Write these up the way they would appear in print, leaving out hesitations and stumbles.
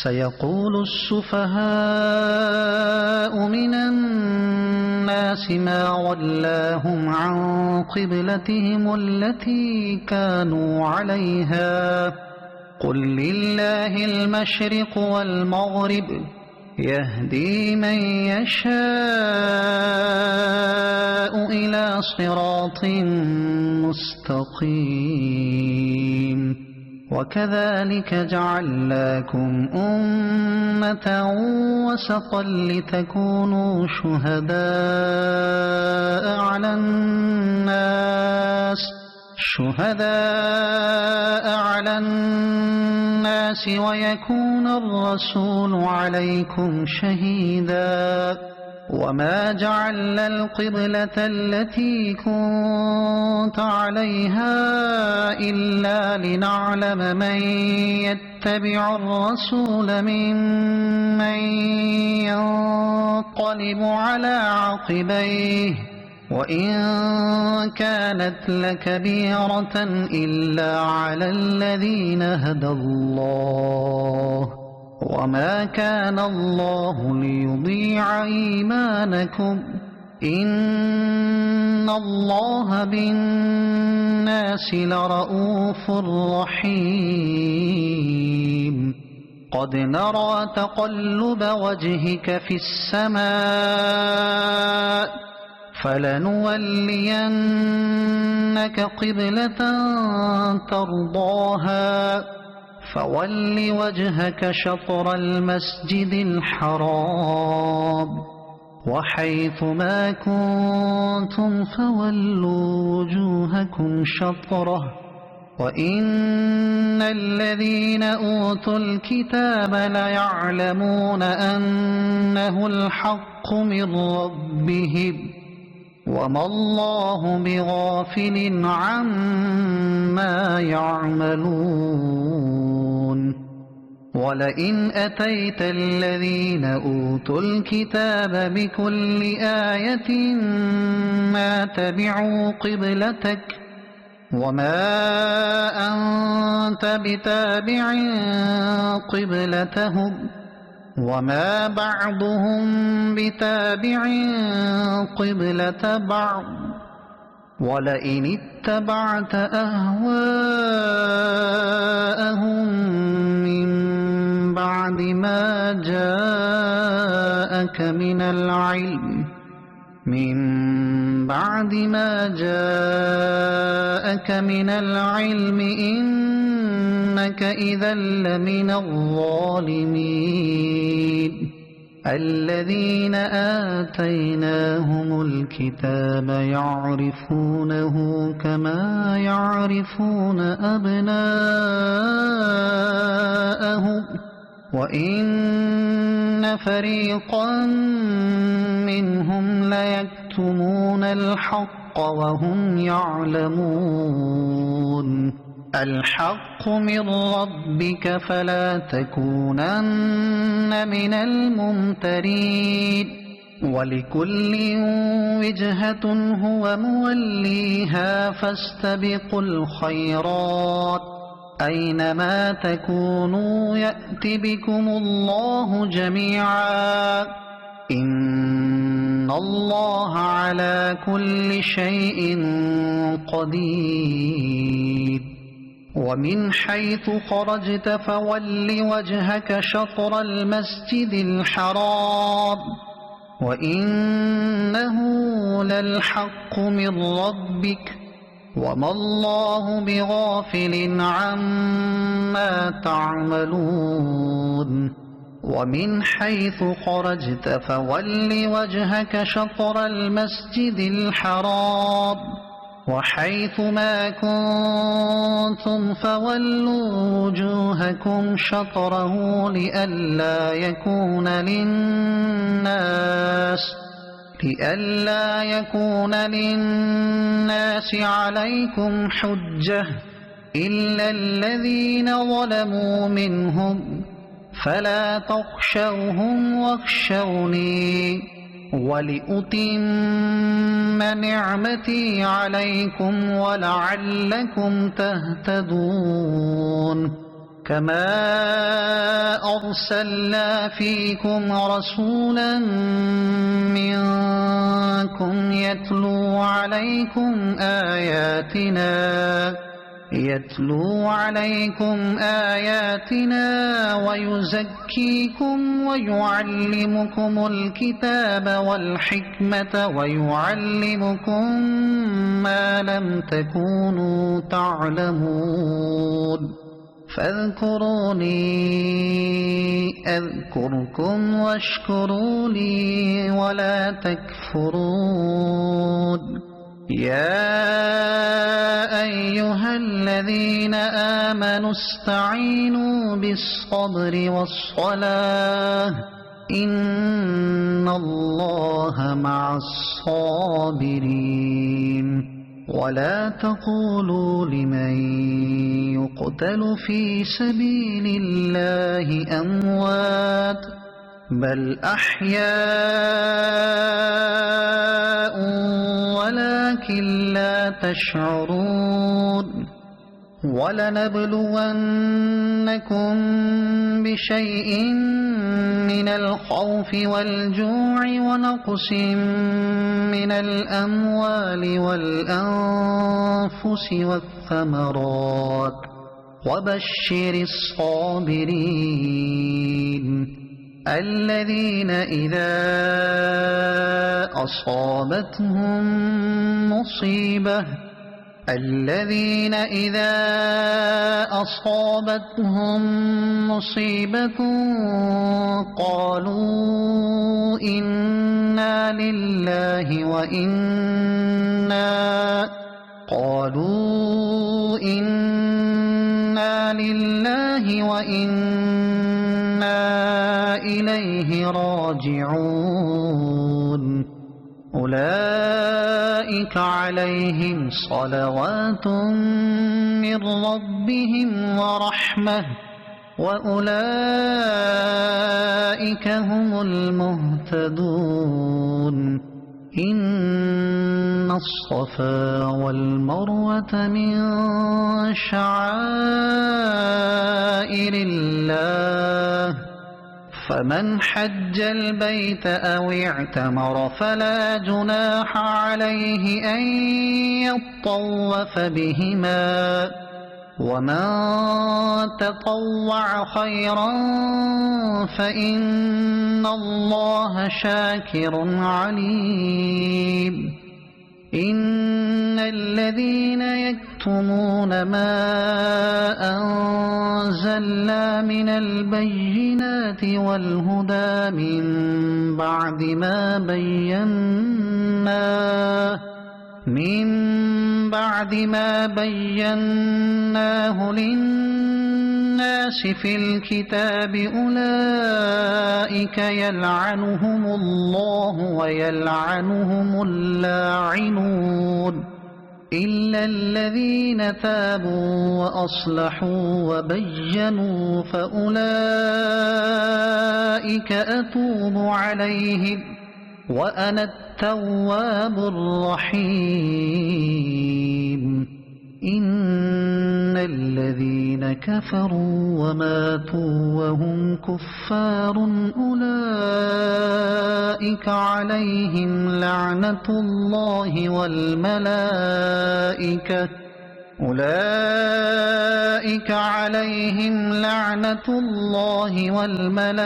سيقول السفهاء من الناس ما ولاهم عن قبلتهم التي كانوا عليها قل لله المشرق والمغرب يهدي من يشاء إلى صراط مستقيم وكذلك جعلناكم أمة وسطا لتكونوا شهداء على الناس ويكون الرسول عليكم شهيدا وما جعلنا القبلة التي كنت عليها إلا لنعلم من يتبع الرسول ممن ينقلب على عقبيه وإن كانت لكبيرة إلا على الذين هدى الله وما كان الله ليضيع إيمانكم إن الله بالناس لرءوف رحيم قد نرى تقلب وجهك في السماء فلنولينك قبلة ترضاها فول وجهك شطر المسجد الحرام وحيث ما كنتم فولوا وجوهكم شطره وإن الذين أوتوا الكتاب ليعلمون أنه الحق من ربهم وما الله بغافل عما يعملون ولئن أتيت الذين أوتوا الكتاب بكل آية ما تبعوا قبلتك وما أنت بتابع قبلتهم وما بعضهم بتابع قبلة بعض ولئن اتبعت أهواءهم من بعد ما جاءك من العلم إنك إذا لمن الظالمين الذين آتيناهم الكتاب يعرفونه كما يعرفون أبناءهم وإن فريقا منهم ليكتمون الحق وهم يعلمون الحق من ربك فلا تكونن من الممترين ولكل وجهة هو موليها فاستبقوا الخيرات أينما تكونوا يأت بكم الله جميعا إن الله على كل شيء قدير ومن حيث خرجت فول وجهك شطر المسجد الحرام وإنه للحق من ربك وما الله بغافل عما تعملون ومن حيث خرجت فول وجهك شطر المسجد الحرام وحيث ما كنتم فولوا وجوهكم شطره لئلا يكون للناس عليكم حجة إلا الذين ظلموا منهم فلا تخشوهم واخشوني ولأتم نعمتي عليكم ولعلكم تهتدون كما أرسلنا فيكم رسولا منكم يتلو عليكم آياتنا ويزكيكم ويعلمكم الكتاب والحكمة ويعلمكم ما لم تكونوا تعلمون فاذكروني أذكركم واشكروا لي ولا تكفرون يا أيها الذين آمنوا استعينوا بالصبر والصلاة إن الله مع الصابرين ولا تقولوا لمن يقتل في سبيل الله أموات بل أحياء ولكن لا تشعرون ولنبلونكم بشيء من الخوف والجوع ونقص من الأموال والأنفس والثمرات وبشر الصابرين الذين إذا أصابتهم مصيبة قالوا إنا لله وإنا إليه راجعون أولئك عليهم صلوات من ربهم ورحمة وأولئك هم المهتدون إن الصفا والمروة من شعائر الله فمن حج البيت أو اعتمر فلا جناح عليه أن يطوف بهما ومن تطوع خيرا فإن الله شاكر عليم إن الذين يكتمون ما أنزلنا من البينات والهدى من بعد ما بيناه للناس في الكتاب أولئك يلعنهم الله ويلعنهم اللاعنون إلا الذين تابوا وأصلحوا وبينوا فأولئك أتوب عليهم وأنا التواب الرحيم إن الذين كفروا وماتوا وهم كفار أولئك عليهم لعنة الله والملائكة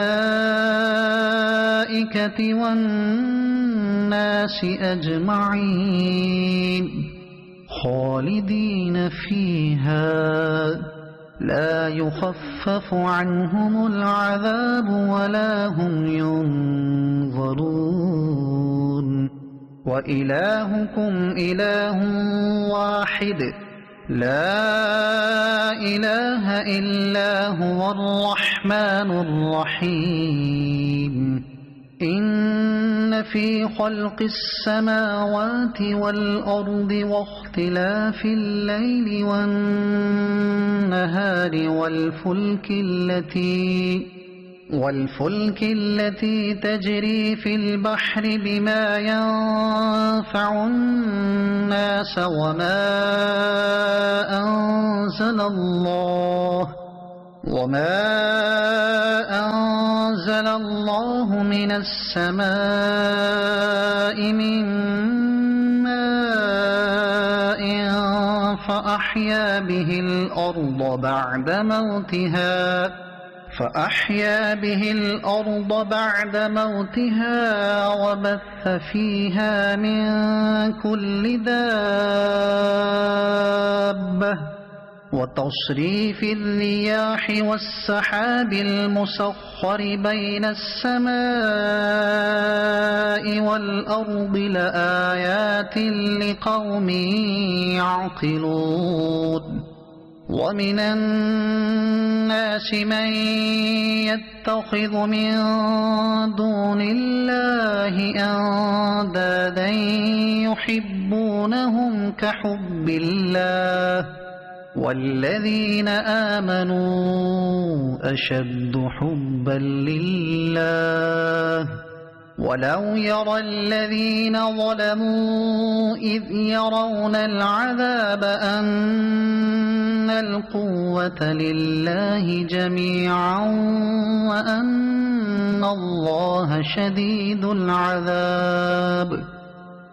والناس أجمعين خالدين فيها لا يخفف عنهم العذاب ولا هم ينظرون وإلهكم إله واحد لا إله إلا هو الرحمن الرحيم إن في خلق السماوات والأرض واختلاف الليل والنهار والفلك التي تجري في البحر بما ينفع الناس وما أنزل الله من السماء من ماء فأحيا به الأرض بعد موتها وبث فيها من كل دابة وتصريف الرياح والسحاب المسخر بين السماء والأرض لآيات لقوم يعقلون ومن الناس من يتخذ من دون الله أندادا يحبونهم كحب الله والذين آمنوا أشد حبا لله ولو يرى الذين ظلموا إذ يرون العذاب أن القوة لله جميعا وأن الله شديد العذاب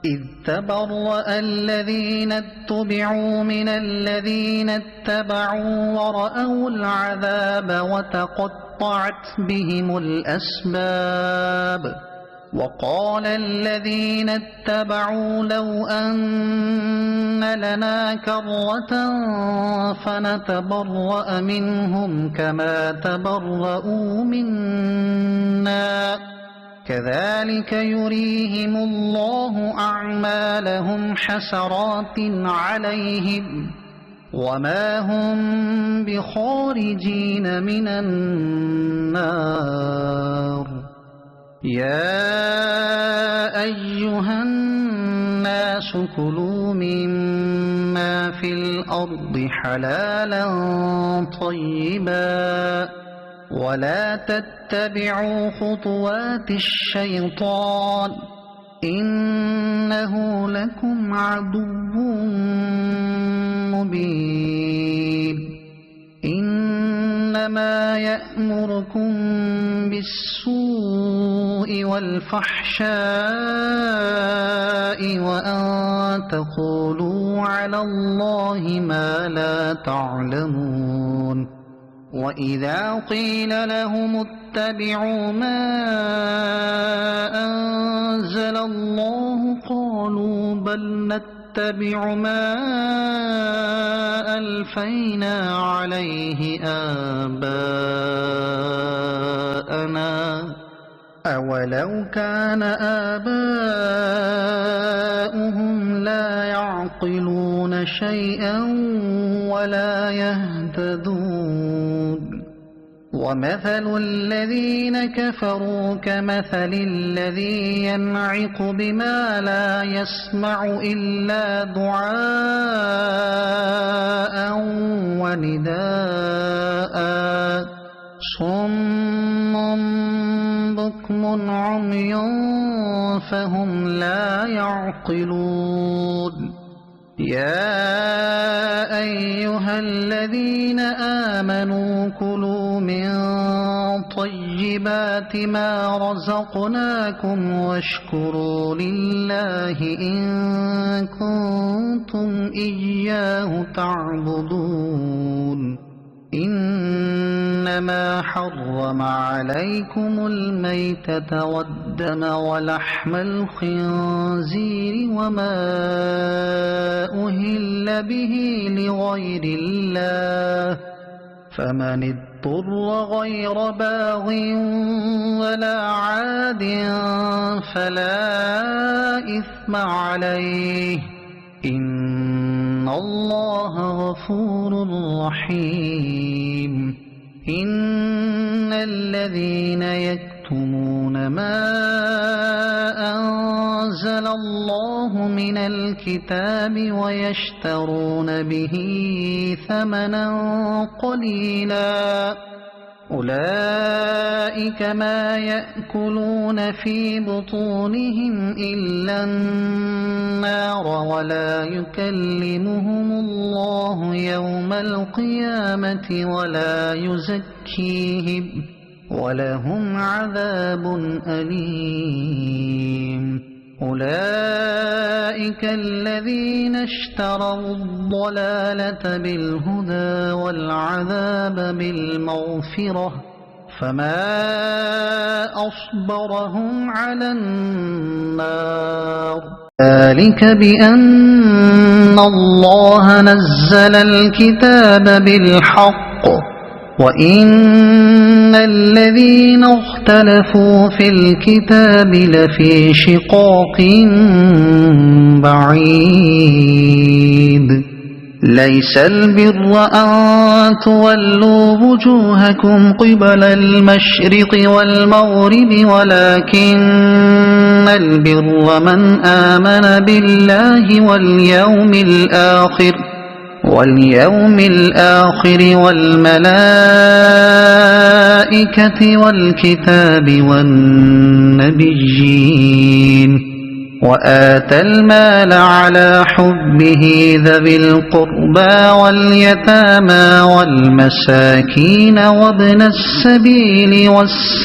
إذ تبرأ الذين اتبعوا من الذين اتبعوا ورأوا العذاب وتقطعت بهم الأسباب وقال الذين اتبعوا لو أن لنا كرة فنتبرأ منهم كما تبرؤوا منا كذلك يريهم الله أعمالهم حسرات عليهم وما هم بخارجين من النار يا أيها الناس كلوا مما في الأرض حلالا طيبا ولا تتبعوا خطوات الشيطان إنه لكم عدو مبين إنما يأمركم بالسوء والفحشاء وأن تقولوا على الله ما لا تعلمون وإذا قيل لهم اتبعوا ما أنزل الله قالوا بل نتبع ما ألفينا عليه آباءنا أولو كان آباؤهم لا يعقلون شيئا ولا يهتدون ومثل الذين كفروا كمثل الذي ينعق بما لا يسمع إلا دعاء ونداء صم بكم عمي فهم لا يعقلون يا أيها الذين آمنوا كلوا من طيبات ما رزقناكم واشكروا لله إن كنتم إياه تعبدون إنما حرم عليكم الميتة والدم ولحم الخنزير وما أهل به لغير الله فمن اضطر غير باغ ولا عاد فلا إثم عليه إن الله غفور رحيم إن الذين يكتمون ما أنزل الله من الكتاب ويشترون به ثمنا قليلا أولئك ما يأكلون في بطونهم إلا النار ولا يكلمهم الله يوم القيامة ولا يزكيهم ولهم عذاب أليم أولئك الذين اشتروا الضلالة بالهدى والعذاب بالمغفرة فما أصبرهم على النار ذلك بأن الله نزل الكتاب بالحق وإن الذين اختلفوا في الكتاب لفي شقاق بعيد ليس البر أن تولوا وجوهكم قبل المشرق والمغرب ولكن البر من آمن بالله واليوم الآخر والملائكة والكتاب والنبيين وآتى المال على حبه ذوي القربى واليتامى والمساكين وابن السبيل والسائلين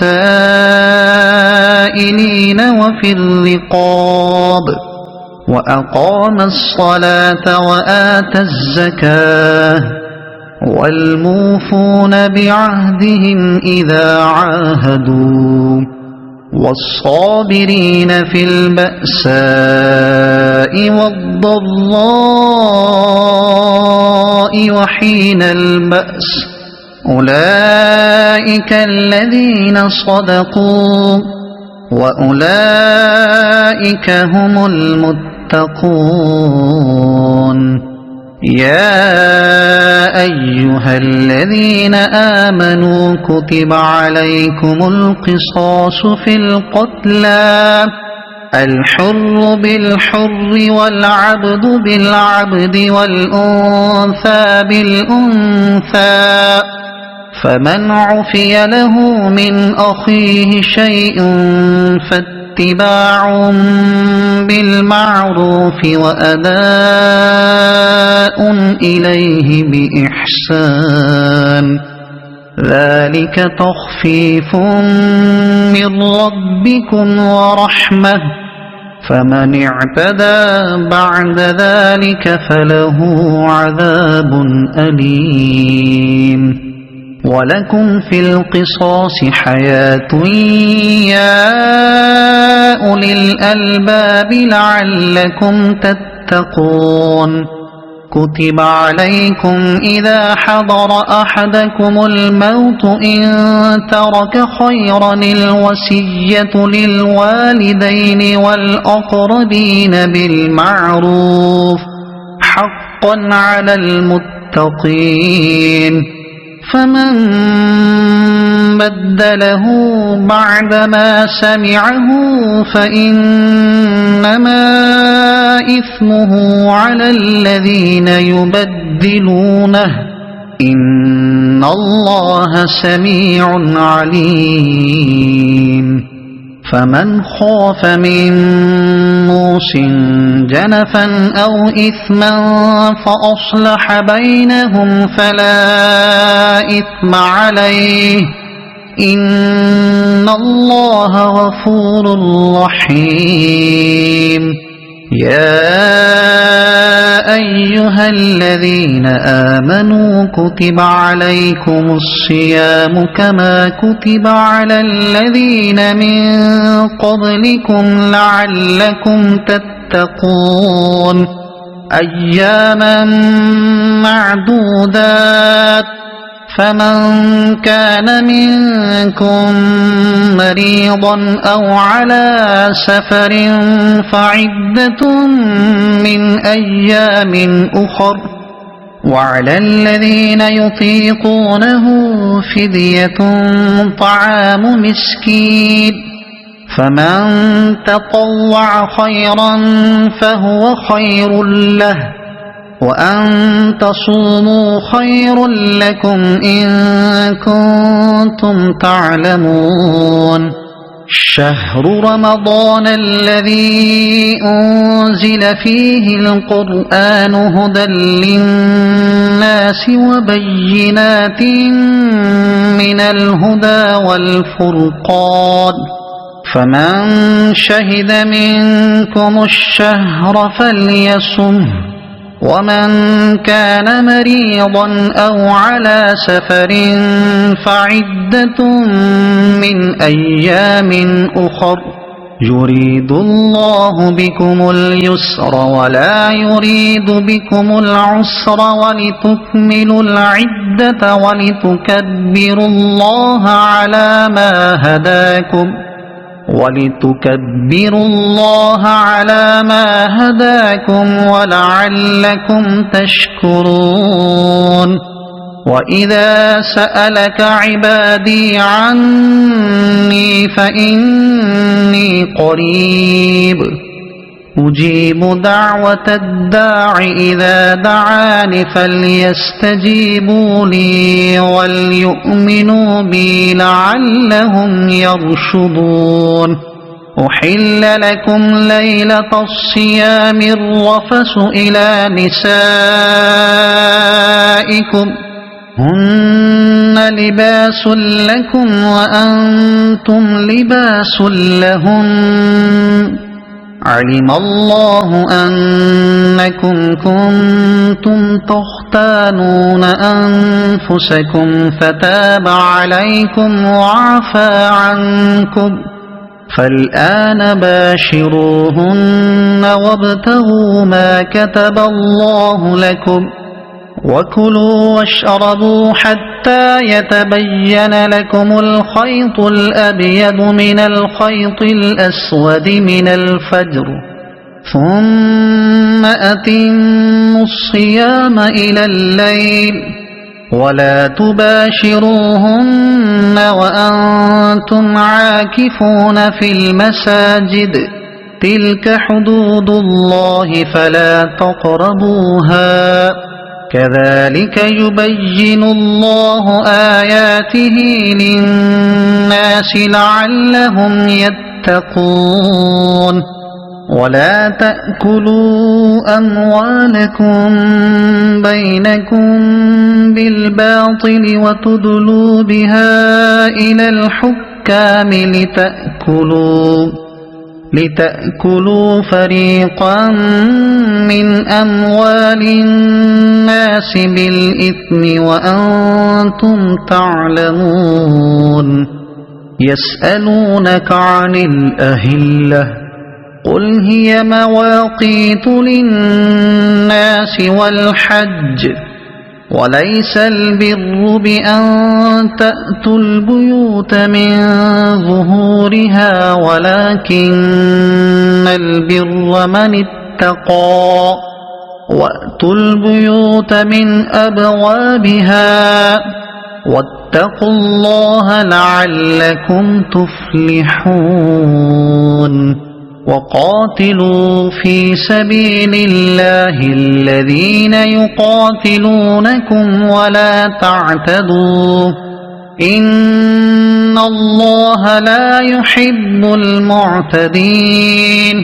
وفي الرقاب وأقام الصلاة وآتى الزكاة والموفون بعهدهم إذا عاهدوا والصابرين في البأساء والضراء وحين البأس أولئك الذين صدقوا وأولئك هم المتقون يا أيها الذين آمنوا كتب عليكم القصاص في القتلى الحر بالحر والعبد بالعبد والأنثى بالأنثى فمن عفي له من أخيه شيء فاتباع بالمعروف وأداء إليه بإحسان ذلك تخفيف من ربكم ورحمة فمن اعتدى بعد ذلك فله عذاب أليم ولكم في القصاص حياة يا أولي الألباب لعلكم تتقون كتب عليكم إذا حضر أحدكم الموت إن ترك خيرا الوصية للوالدين والأقربين بالمعروف حقا على المتقين فمن بدله بعدما سمعه فإنما إثمه على الذين يبدلونه إن الله سميع عليم فمن خاف من موص جنفا أو إثما فأصلح بينهم فلا إثم عليه إن الله غفور رحيم يا أيها الذين آمنوا كتب عليكم الصيام كما كتب على الذين من قبلكم لعلكم تتقون أياما معدودات فمن كان منكم مريضا أو على سفر فعدة من أيام أخر وعلى الذين يطيقونه فدية طعام مسكين فمن تطوع خيرا فهو خير له وأن تصوموا خير لكم إن كنتم تعلمون شهر رمضان الذي أنزل فيه القرآن هدى للناس وبينات من الهدى والفرقان فمن شهد منكم الشهر فليصمه ومن كان مريضا أو على سفر فعدة من أيام أخر يريد الله بكم اليسر ولا يريد بكم العسر ولتكملوا العدة ولتكبروا الله على ما هداكم ولعلكم تشكرون وإذا سألك عبادي عني فإني قريب أجيب دعوة الداع إذا دعان فليستجيبوا لي وليؤمنوا بي لعلهم يرشدون أحل لكم ليلة الصيام الرفث إلى نسائكم هن لباس لكم وأنتم لباس لهن علم الله أنكم كنتم تختانون أنفسكم فتاب عليكم وعفى عنكم فالآن باشروهن وابتغوا ما كتب الله لكم وكلوا واشربوا حتى يتبين لكم الخيط الأبيض من الخيط الأسود من الفجر ثم أتموا الصيام إلى الليل ولا تباشروهن وأنتم عاكفون في المساجد تلك حدود الله فلا تقربوها كذلك يبين الله آياته للناس لعلهم يتقون ولا تأكلوا أموالكم بينكم بالباطل وتدلوا بها إلى الحكام لتأكلوا فريقا من أموال الناس بالإثم وأنتم تعلمون يسألونك عن الأهلة قل هي مواقيت للناس والحج وليس البر بأن تأتوا البيوت من ظهورها ولكن البر من اتقى وأتوا البيوت من أبوابها واتقوا الله لعلكم تفلحون وقاتلوا في سبيل الله الذين يقاتلونكم ولا تعتدوا إن الله لا يحب المعتدين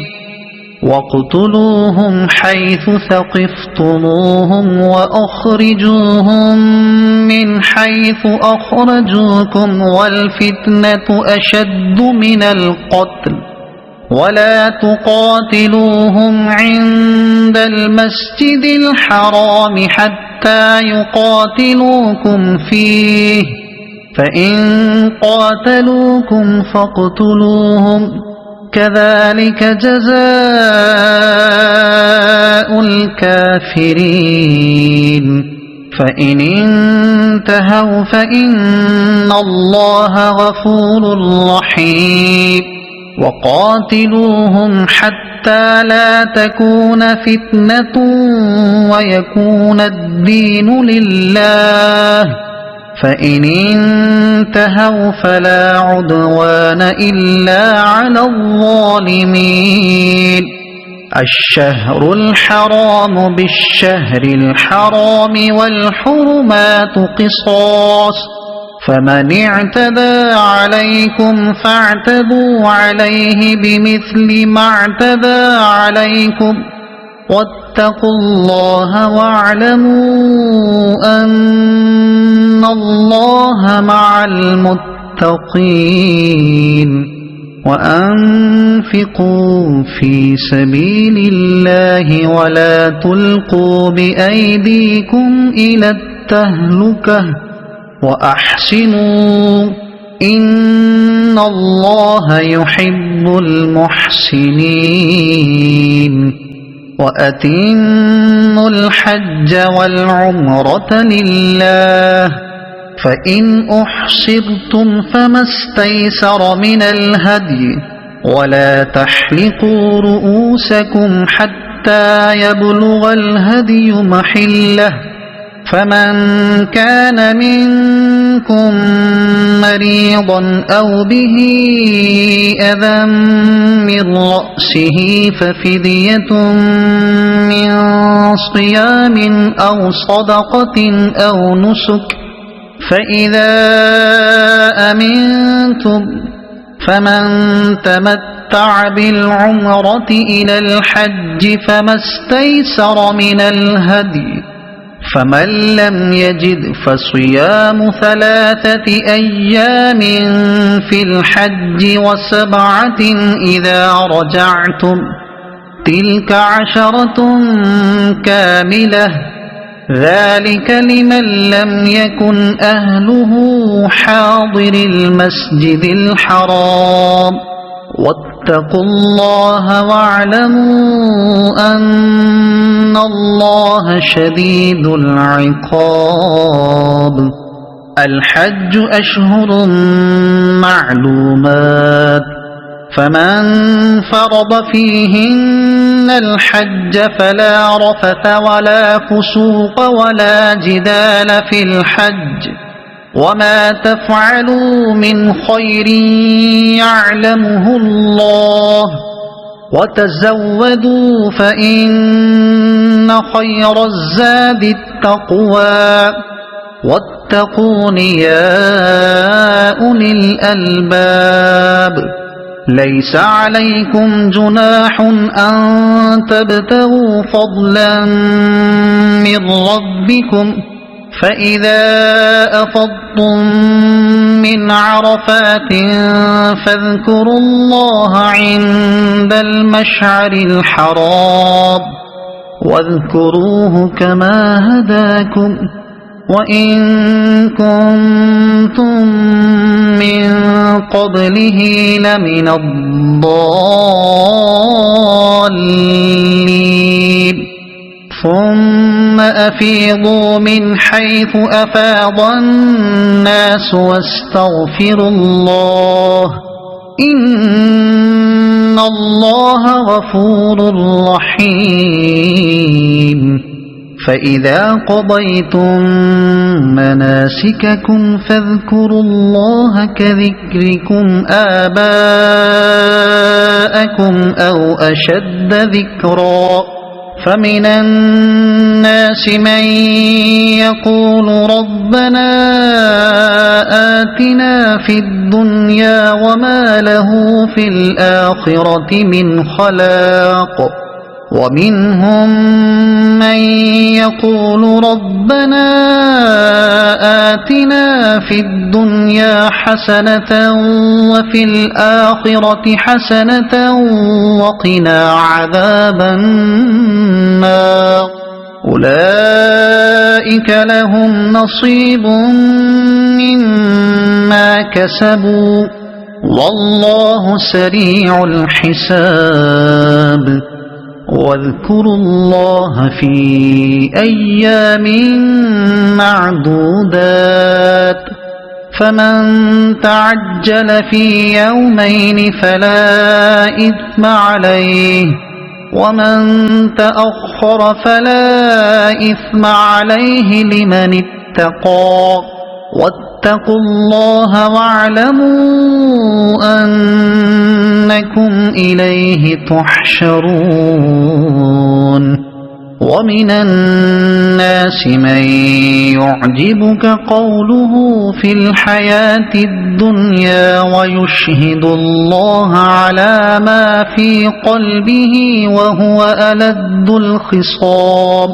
واقتلوهم حيث ثقفتموهم وأخرجوهم من حيث أخرجوكم والفتنة أشد من القتل ولا تقاتلوهم عند المسجد الحرام حتى يقاتلوكم فيه فإن قاتلوكم فاقتلوهم كذلك جزاء الكافرين فإن انتهوا فإن الله غفور رحيم وقاتلوهم حتى لا تكون فتنة ويكون الدين لله فإن انتهوا فلا عدوان إلا على الظالمين الشهر الحرام بالشهر الحرام والحرمات قصاص فمن اعتدى عليكم فاعتدوا عليه بمثل ما اعتدى عليكم واتقوا الله واعلموا أن الله مع المتقين وأنفقوا في سبيل الله ولا تلقوا بأيديكم إلى التهلكة وأحسنوا إن الله يحب المحسنين وأتموا الحج والعمرة لله فإن أحصرتم فما استيسر من الهدي ولا تحلقوا رؤوسكم حتى يبلغ الهدي محله فمن كان منكم مريضا أو به أذى من رأسه ففدية من صيام أو صدقة أو نسك فإذا أمنتم فمن تمتع بالعمرة إلى الحج فما استيسر من الهدي فمن لم يجد فصيام 3 أيام في الحج و7 إذا رجعتم تلك 10 كاملة ذلك لمن لم يكن أهله حاضر المسجد الحرام واتقوا الله واعلموا أن الله شديد العقاب الحج أشهر معلومات فمن فرض فيهن الحج فلا رفث ولا فسوق ولا جدال في الحج وما تفعلوا من خير يعلمه الله وتزودوا فإن خير الزاد التقوى واتقون يا أولي الألباب ليس عليكم جناح أن تبتغوا فضلا من ربكم فإذا أفضتم من عرفات فاذكروا الله عند المشعر الحرام واذكروه كما هداكم وإن كنتم من قبله لمن الضالين ثم أفيضوا من حيث أفاض الناس واستغفروا الله إن الله غفور رحيم فإذا قضيتم مناسككم فاذكروا الله كذكركم آباءكم أو أشد ذكرا فمن الناس من يقول ربنا آتنا في الدنيا وما له في الآخرة من خلاق ومنهم من يقول ربنا آتنا في الدنيا حسنة وفي الآخرة حسنة وقنا عذاب النار أولئك لهم نصيب مما كسبوا والله سريع الحساب واذكروا الله في أيام معدودات فمن تعجل في يومين فلا إثم عليه ومن تأخر فلا إثم عليه لمن اتقى واتقوا الله واعلموا أنكم إليه تحشرون ومن الناس من يعجبك قوله في الحياة الدنيا ويشهد الله على ما في قلبه وهو ألد الخصام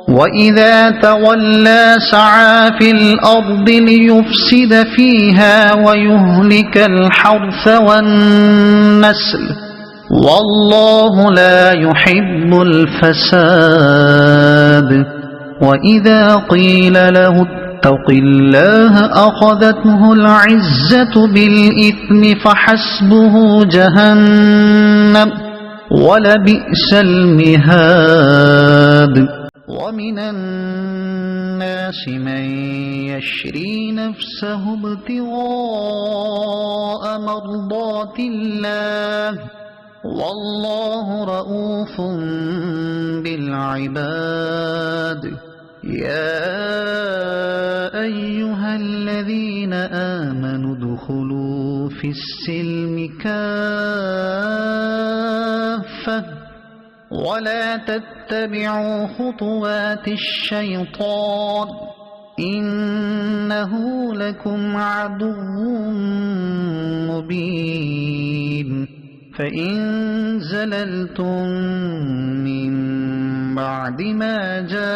وإذا تولى سعى في الأرض ليفسد فيها ويهلك الحرث والنسل والله لا يحب الفساد وإذا قيل له اتق الله أخذته العزة بالإثم فحسبه جهنم ولبئس المهاد ومن الناس من يشري نفسه ابتغاء مرضات الله والله رؤوف بالعباد يا أيها الذين آمنوا ادخلوا في السلم كافة ولا تتبعوا خطوات الشيطان إنه لكم عدو مبين فإن زللتم من بعد ما جاءتكم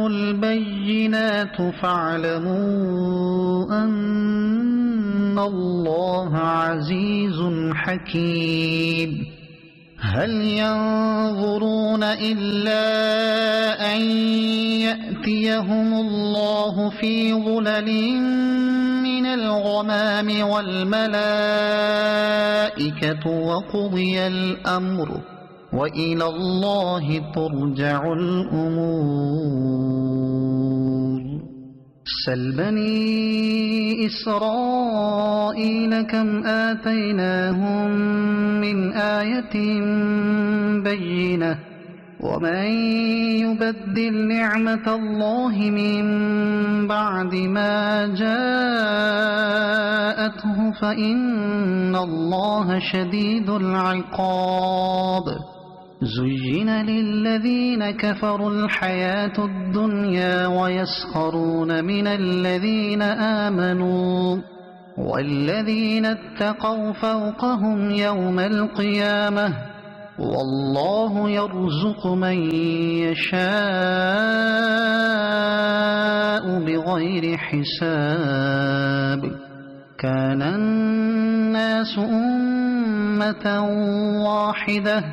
البينات فاعلموا أن الله عزيز حكيم هل ينظرون إلا أن يأتيهم الله في ظلل من الغمام والملائكة وقضي الأمر وإلى الله ترجع الأمور سل بني إسرائيل كم آتيناهم من آية بينة ومن يبدل نعمة الله من بعد ما جاءته فإن الله شديد العقاب زين للذين كفروا الحياة الدنيا ويسخرون من الذين آمنوا والذين اتقوا فوقهم يوم القيامة والله يرزق من يشاء بغير حساب كان الناس أمة واحدة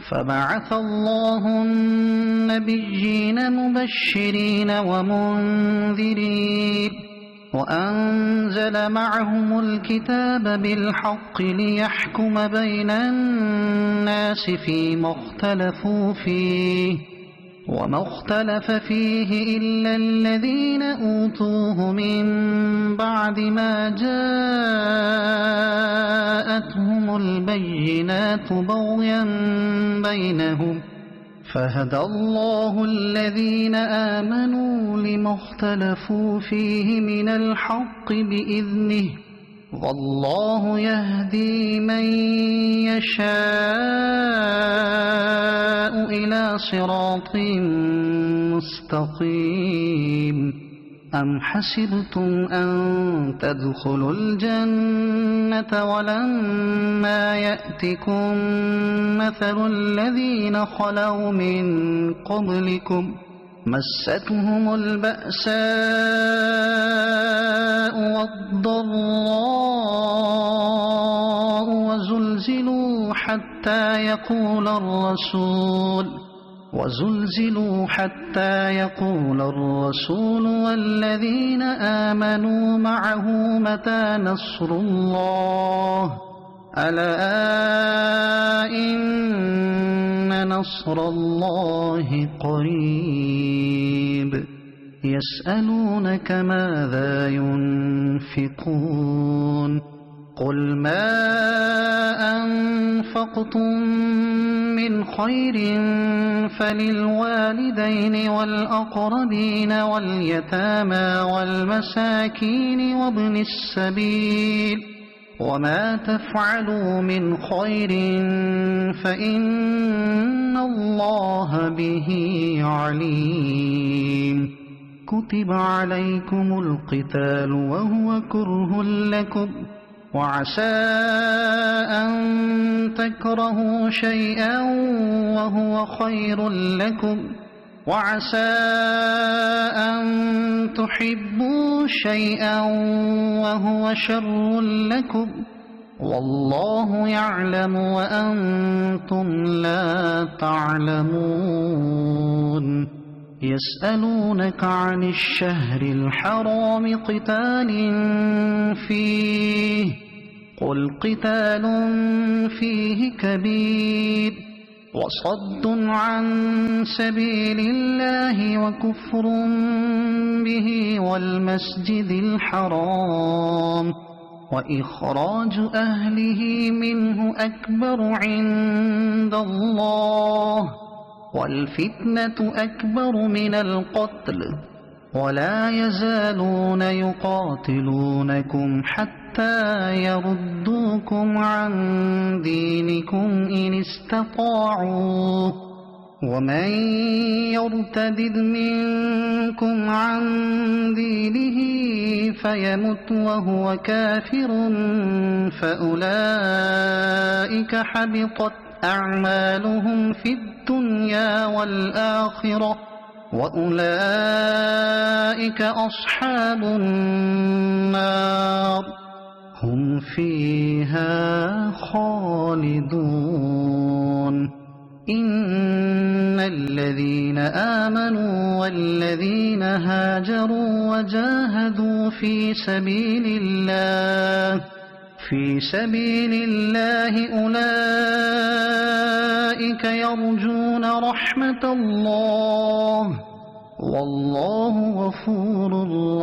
فبعث الله النبيين مبشرين ومنذرين وأنزل معهم الكتاب بالحق ليحكم بين الناس فيما اختلفوا فيه وما اختلف فيه إلا الذين أوتوه من بعد ما جاءتهم البينات بغيا بينهم فهدى الله الذين آمنوا لما اختلفوا فيه من الحق بإذنه والله يهدي من يشاء إلى صراط مستقيم أم حسبتم أن تدخلوا الجنة ولما يأتكم مثل الذين خلوا من قبلكم مستهم البأساء والضراء وزلزلوا حتى يقول الرسول والذين آمنوا معه متى نصر الله ألا إن نصر الله قريب يسألونك ماذا ينفقون قل ما أنفقتم من خير فللوالدين والأقربين واليتامى والمساكين وابن السبيل وما تفعلوا من خير فإن الله به عليم. كتب عليكم القتال وهو كره لكم، وعسى أن تكرهوا شيئا وهو خير لكم، وعسى أن تحبوا شيئا وهو شر لكم، والله يعلم وأنتم لا تعلمون. يسألونك عن الشهر الحرام قتال فيه، قل قتال فيه كبير، وصد عن سبيل الله وكفر به والمسجد الحرام وإخراج أهله منه أكبر عند الله، والفتنة أكبر من القتل، ولا يزالون يقاتلونكم حتى يردوكم عن دينكم إن استطاعوا، ومن يرتد منكم عن دينه فيمت وهو كافر فأولئك حبطت أعمالهم في الدنيا والآخرة، وأولئك أصحاب النار هم فيها خالدون. إن الذين آمنوا والذين هاجروا وجاهدوا في سبيل الله أولئك يرجون رحمة الله، والله غفور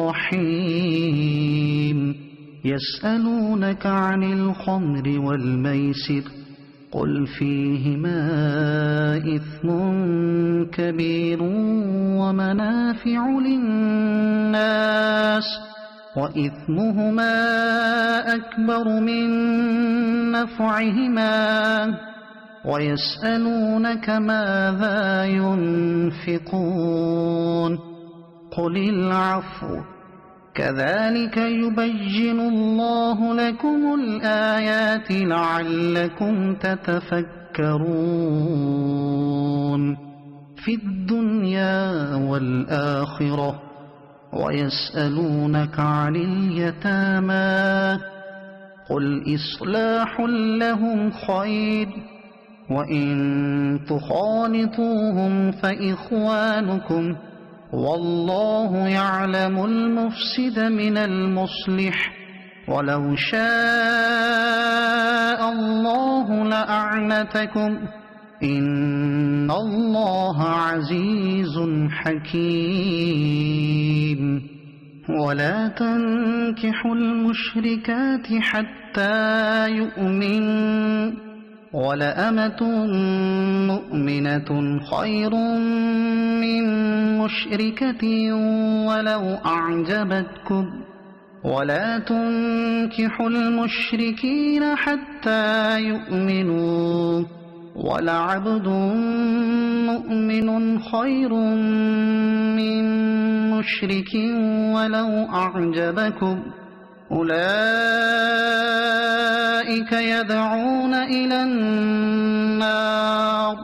رحيم. يسألونك عن الخمر والميسر، قل فيهما إثم كبير ومنافع للناس، وإثمهما أكبر من نفعهما، ويسألونك ماذا ينفقون، قل العفو، كذلك يبين الله لكم الآيات لعلكم تتفكرون في الدنيا والآخرة. ويسألونك عن اليتامى، قل إصلاح لهم خير، وإن تخالطوهم فإخوانكم، والله يعلم المفسد من المصلح، ولو شاء الله لأعنتكم، إن الله عزيز حكيم. ولا تنكحوا المشركات حتى يؤمنوا، ولأمة مؤمنة خير من مشركة ولو أعجبتكم، ولا تنكحوا المشركين حتى يؤمنوا، ولعبد مؤمن خير من مشرك ولو أعجبكم، أولئك يدعون إلى النار،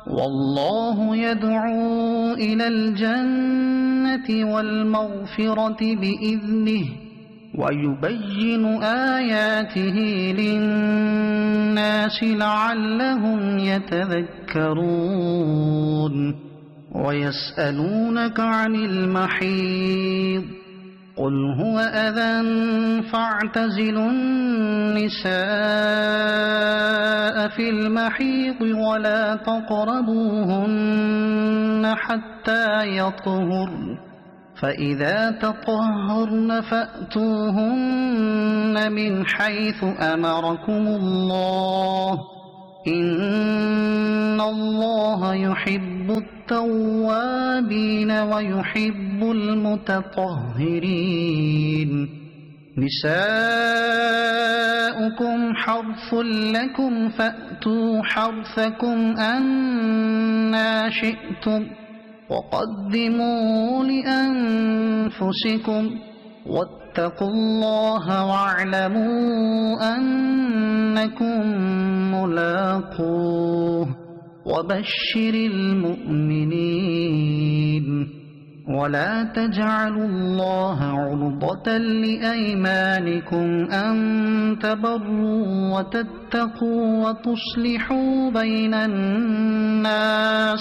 والله يدعو إلى الجنة والمغفرة بإذنه، ويبين آياته للناس لعلهم يتذكرون. ويسألونك عن المحيض، قل هو أذى فاعتزلوا النساء في المحيض ولا تقربوهن حتى يطهرن، فإذا تطهرن فأتوهن من حيث أمركم الله، إن الله يحب التوابين ويحب المتطهرين. نساء حرث لكم فأتوا حرثكم أنى شئتم وقدموا لأنفسكم واتقوا الله واعلموا أنكم ملاقوه وبشر المؤمنين ولا تجعلوا الله عرضة لأيمانكم أن تبروا وتتقوا وتصلحوا بين الناس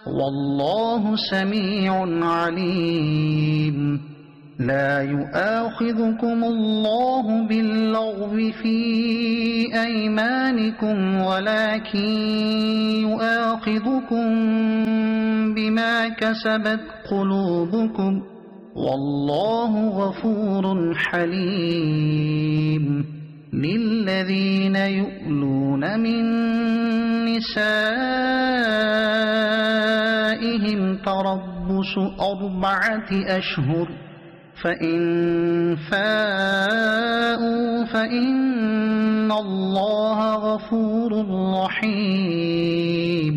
والله سميع عليم لا يؤاخذكم الله باللغو في أيمانكم ولكن يؤاخذكم بما كسبت قلوبكم والله غفور حليم للذين يؤلون من نسائهم تربص 4 أشهر فإن فاءوا فإن الله غفور رحيم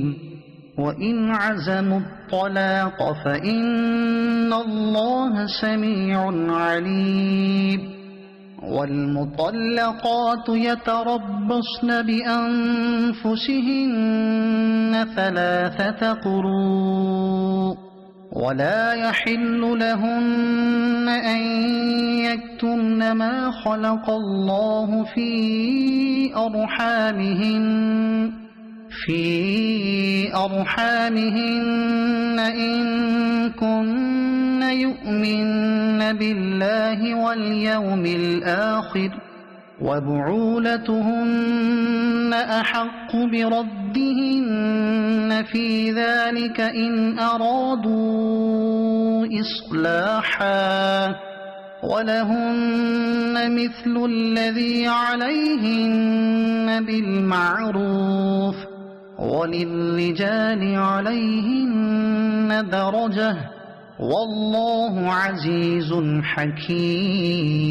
وإن عزموا الطلاق فإن الله سميع عليم والمطلقات يتربصن بأنفسهن 3 قروء ولا يحل لهن أن يكتمن ما خلق الله في أرحامهن إن كن يؤمن بالله واليوم الآخر وبعولتهن أحق بردهن في ذلك إن أرادوا إصلاحا ولهن مثل الذي عليهن بالمعروف وللرجال عليهن درجة والله عزيز حكيم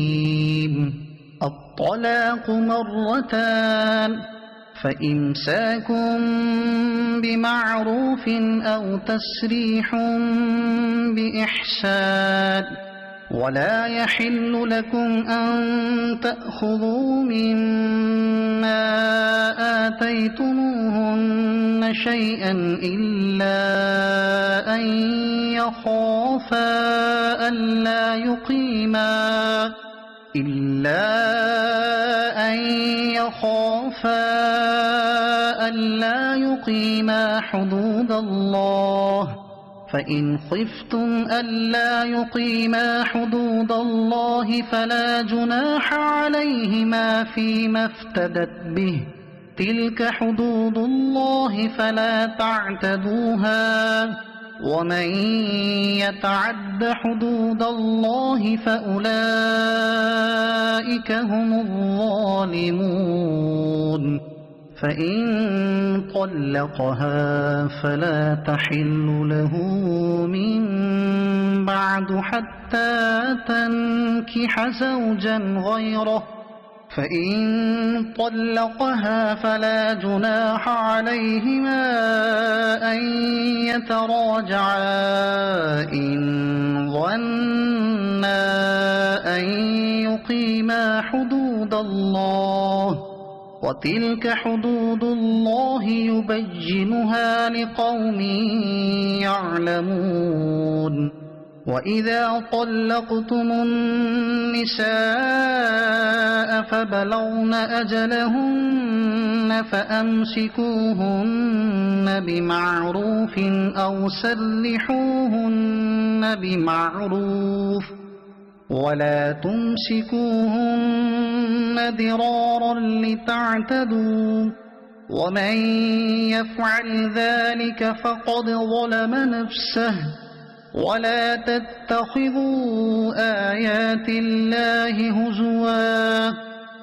الطلاق 2 مرتان فإمساك بمعروف أو تسريح بإحسان ولا يحل لكم أن تأخذوا مما آتيتموهن شيئا إلا أن يخافا ألا يقيما حدود الله فإن خفتم ألا يقيما حدود الله فلا جناح عليهما فيما افتدت به تلك حدود الله فلا تعتدوها ومن يتعد حدود الله فأولئك هم الظالمون فإن طلقها فلا تحل له من بعد حتى تنكح زوجا غيره فإن طلقها فلا جناح عليهما أن يتراجعا إن ظنا أن يقيما حدود الله وتلك حدود الله يبينها لقوم يعلمون وإذا طلقتم النساء فبلغن أجلهن فأمسكوهن بمعروف أو سرحوهن بمعروف ولا تمسكوهن ضرارا لتعتدوا ومن يفعل ذلك فقد ظلم نفسه ولا تتخذوا آيات الله هزوا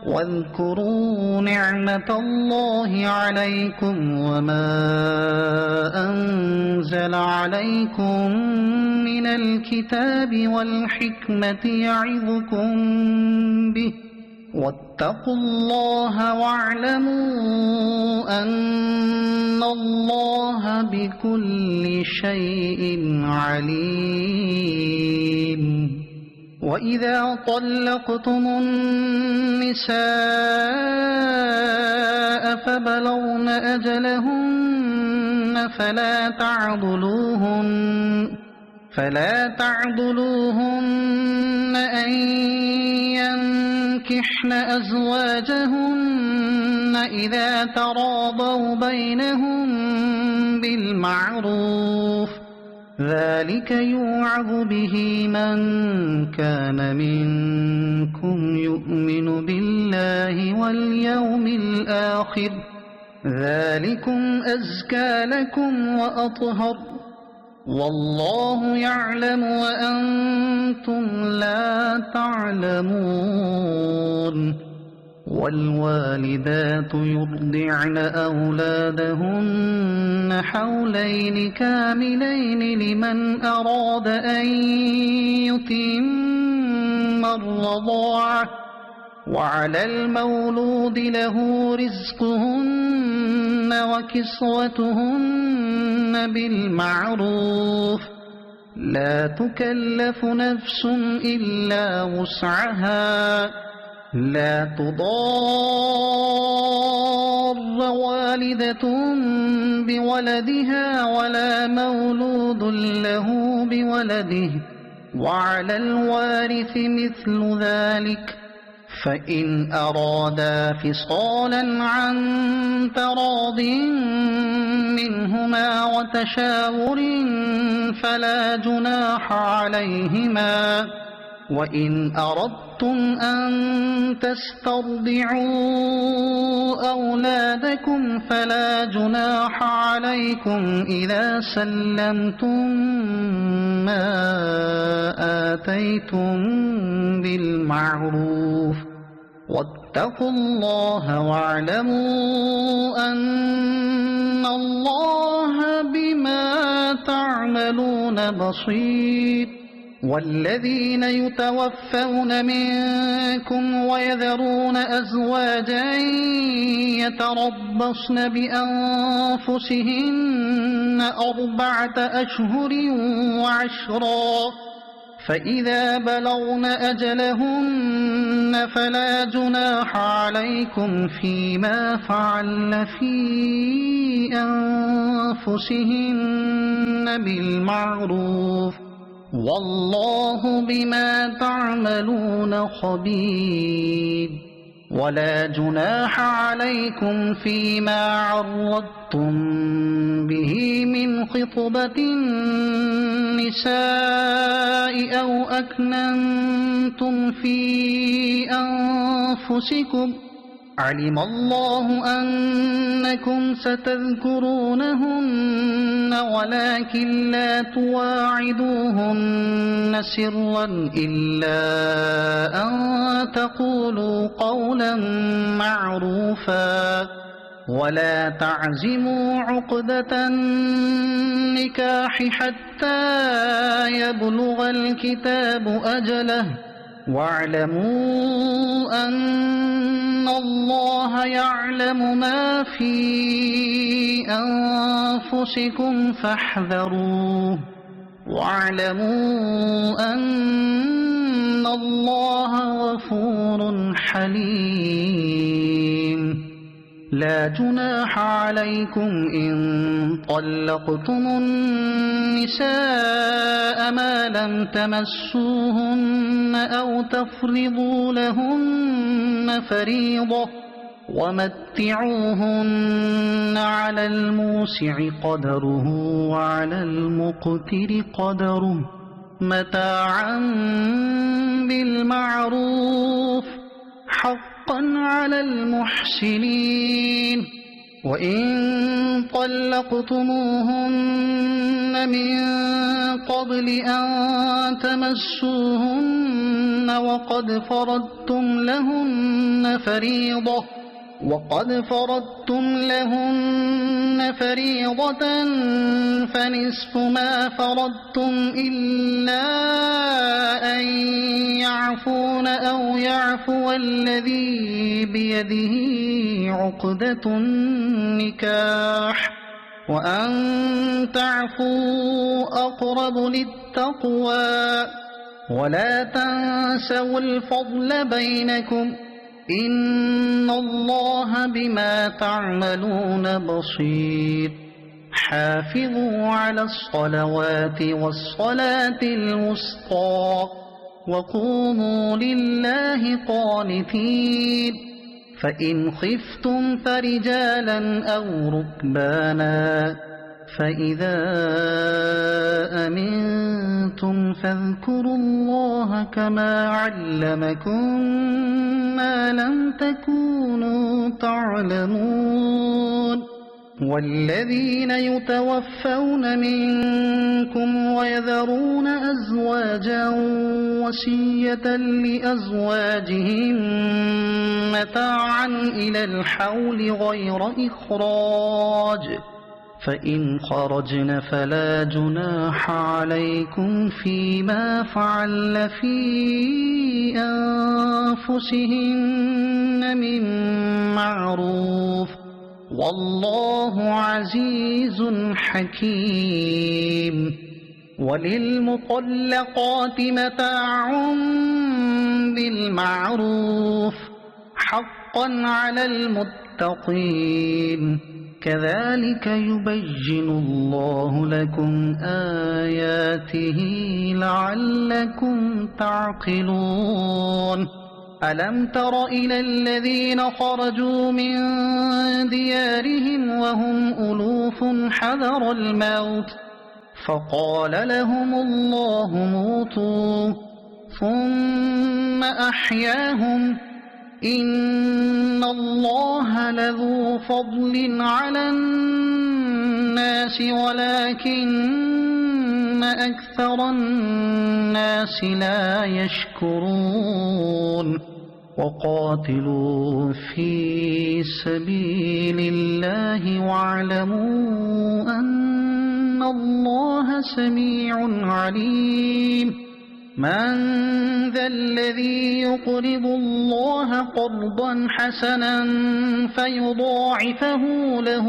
واذكروا نعمة الله عليكم وما أنزل عليكم من الكتاب والحكمة يعظكم به واتقوا الله واعلموا أن الله بكل شيء عليم. وإذا طلقتم النساء فبلغن أجلهن فلا تعضلوهن أن ينكحن أزواجهن إذا تراضوا بينهم بالمعروف، ذلك يوعظ به من كان منكم يؤمن بالله واليوم الآخر، ذلكم أزكى لكم وأطهر، والله يعلم وأنتم لا تعلمون. والوالدات يرضعن أولادهن حولين كاملين لمن أراد أن يتم الرضاعة، وعلى المولود له رزقهن وكسوتهن بالمعروف، لا تكلف نفس إلا وسعها، لا تضار والدة بولدها ولا مولود له بولده، وعلى الوارث مثل ذلك، فإن أرادا فصالا عن تراض منهما وتشاور فلا جناح عليهما. وإن أردتم أن تسترضعوا أولادكم فلا جناح عليكم إذا سلمتم ما آتيتم بالمعروف، واتقوا الله واعلموا أن الله بما تعملون بصير. والذين يتوفون منكم ويذرون أزواجا يتربصن بأنفسهن 4 أشهر وعشرا، فإذا بلغن أجلهن فلا جناح عليكم فيما فعلن في أنفسهن بالمعروف، والله بما تعملون خبير. ولا جناح عليكم فيما عرضتم به من خطبة النساء أو أكننتم في أنفسكم، علم الله أنكم ستذكرونهن ولكن لا تواعدوهن سرا إلا أن تقولوا قولا معروفا، ولا تعزموا عقدة النكاح حتى يبلغ الكتاب أجله، واعلموا أن الله يعلم ما في أنفسكم فاحذروه، واعلموا أن الله غفور حليم. لا جناح عليكم إن طلقتم النساء ما لم تمسوهن أو تفرضوا لهن فريضة، ومتعوهن على الموسع قدره وعلى المقتر قدره متاعا بالمعروف حقا على المحسنين. وإن طلقتموهن من قبل أن تمسوهن وقد فرضتم لهن فريضة وقد فرضتم لهن فريضة فنصف ما فرضتم إلا أن يعفون أو يعفو الذي بيده عقدة النكاح وأن تعفوا أقرب للتقوى ولا تنسوا الفضل بينكم إن الله بما تعملون بصير حافظوا على الصلوات والصلاة الوسطى وقوموا لله قانتين فإن خفتم فرجالا أو ركبانا فإذا أمنتم فاذكروا الله كما علمكم ما لم تكونوا تعلمون والذين يتوفون منكم ويذرون أزواجا وصية لأزواجهم متاعا إلى الحول غير إخراج فإن خرجن فلا جناح عليكم فيما فعل في أنفسهن من معروف والله عزيز حكيم وللمطلقات متاع بالمعروف حقا على المتقين كذلك يبين الله لكم آياته لعلكم تعقلون ألم تر إلى الذين خرجوا من ديارهم وهم ألوف حذر الموت فقال لهم الله موتوا ثم أحياهم إن الله لذو فضل على الناس ولكن أكثر الناس لا يشكرون وقاتلوا في سبيل الله واعلموا أن الله سميع عليم من ذا الذي يقرض الله قرضا حسنا فيضاعفه له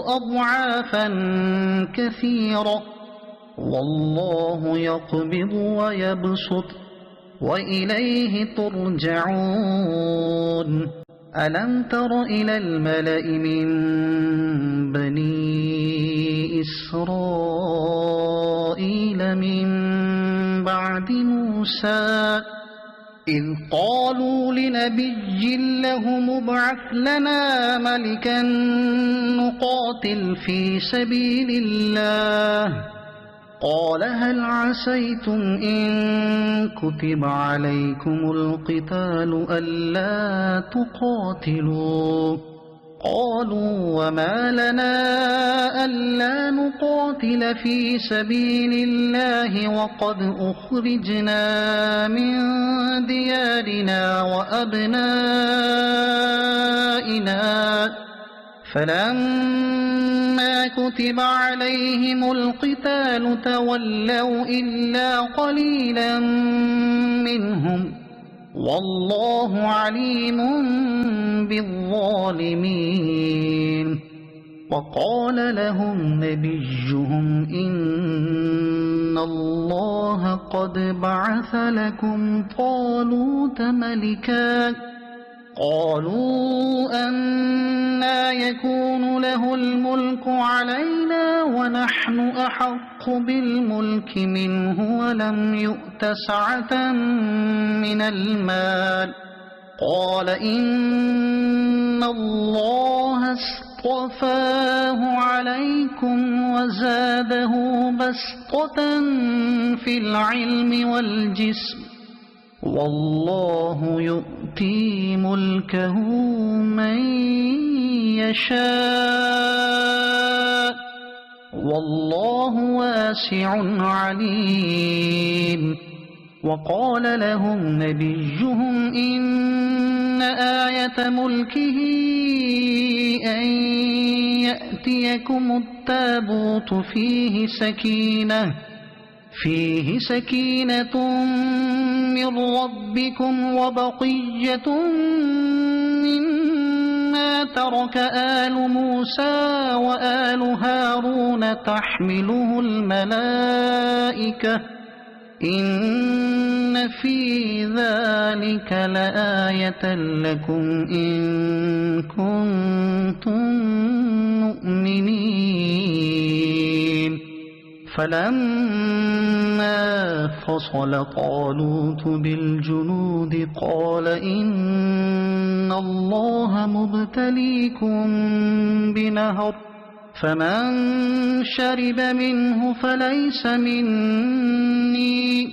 أضعافا كثيرة والله يقبض ويبسط وإليه ترجعون ألم تر إلى الملأ من بني إسرائيل من بعد موسى إذ قالوا لنبي له مبعث لنا ملكا نقاتل في سبيل الله قال هل عسيتم إن كتب عليكم القتال ألا تقاتلوا قالوا وما لنا ألا نقاتل في سبيل الله وقد أخرجنا من ديارنا وأبنائنا فلما كتب عليهم القتال تولوا إلا قليلا منهم والله عليم بالظالمين وقال لهم نبيهم إن الله قد بعث لكم طالوت ملكا قالوا أنى يكون له الملك علينا ونحن أحق بالملك منه ولم يؤت سعة من المال قال إن الله اصطفاه عليكم وزاده بسطة في العلم والجسم والله يؤتي ملكه من يشاء والله واسع عليم وقال لهم نبيهم إن آية ملكه أن يأتيكم التابوت فيه سكينة من ربكم وبقية مما ترك آل موسى وآل هارون تحمله الملائكة إن في ذلك لآية لكم إن كنتم مؤمنين فلما فصل طالوت بالجنود قال إن الله مبتليكم بنهر فمن شرب منه فليس مني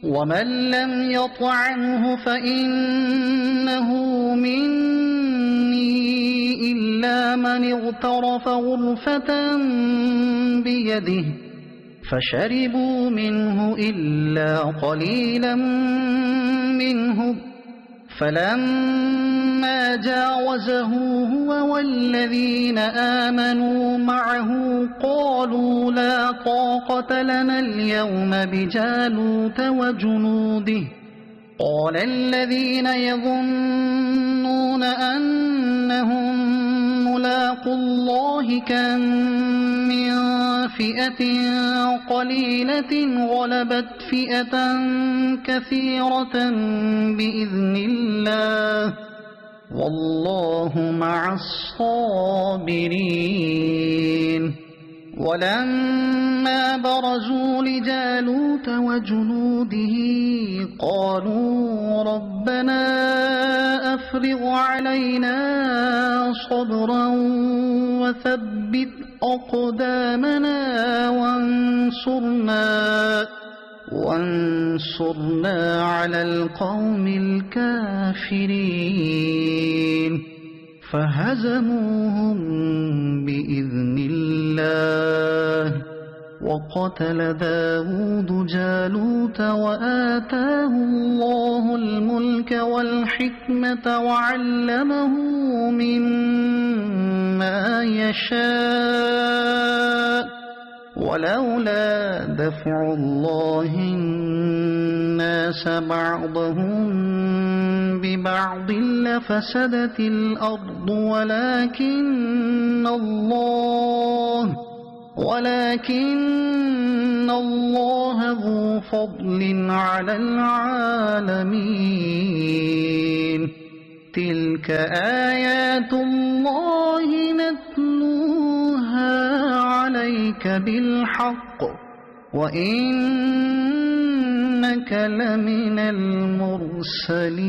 ومن لم يطعمه فإنه مني إلا من اغترف غرفة بيده فشربوا منه إلا قليلا منهم فلما جاوزه هو والذين آمنوا معه قالوا لا طاقة لنا اليوم بجالوت وجنوده قال الذين يظنون أنهم ملاقو الله كم من فئة قليلة غلبت فئة كثيرة بإذن الله والله مع الصابرين ولما برزوا لجالوت وجنوده قالوا ربنا أفرغ علينا صبرا وثبت أقدامنا وانصرنا على القوم الكافرين فهزموهم بإذن الله وقتل داود جالوت وآتاه الله الملك والحكمة وعلمه مما يشاء ولولا دفع الله الناس بعضهم ببعض لفسدت الأرض ولكن الله ذو فضل على العالمين تلك آيات الله نتلوها عليك بالحق وإنك لمن المرسلين